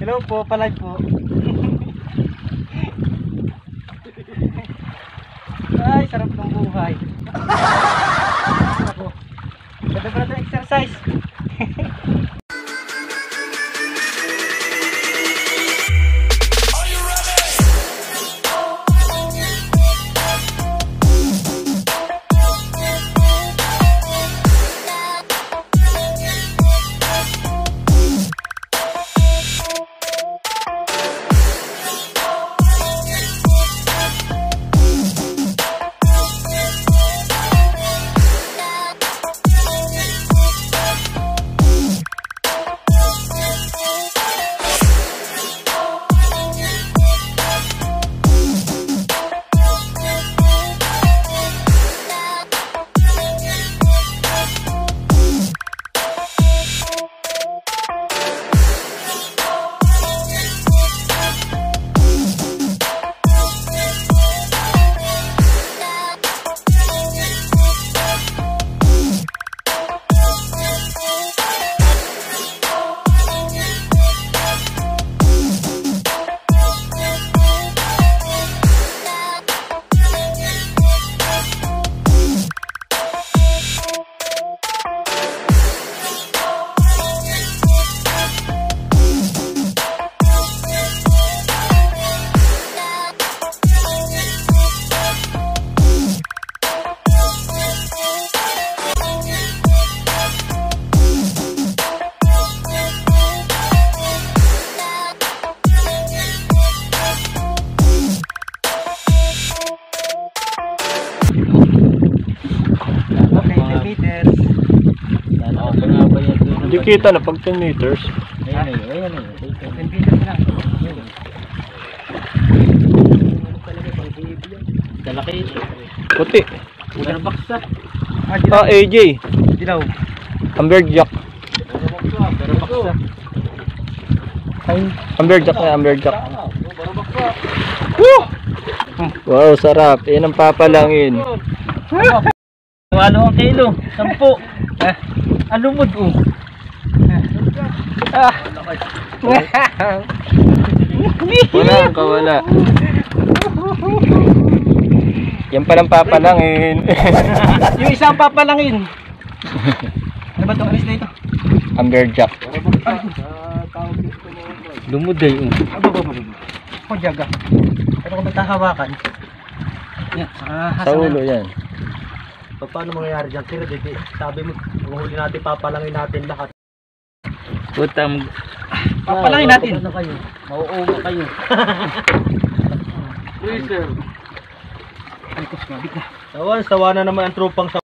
Hello po, palag po. Ay, sarap ng buhay. Ako. Ganda pala ito exercise. Hindi kita na pag 10 meters. Ayan. 10 meters lang. Dalaki. Puti. Udah baksa. AJ. Dilaw. Amberjack. Pero baksa. Amberjack na, Amberjack. Pero baksa. Woo! Wow, sarap. Yan ang papalangin. Ano ang kilo? 10. Ano mo do? Wala ang kawala. Yan palang papalangin. Yung isang papalangin. Ano ba itong alis na ito? Amberjack. Lumuday. Ako jaga. Pero kung magkahawakan. Yan, Sa ulo yan. Paano mangyayari dyan? Kira, sabi mo, huli natin, papalangin natin lahat. Putang. Papalangin natin. Mauuma kayo. Uy, sir. Ay, kus, mabit na. Sawa na naman ang tropang sa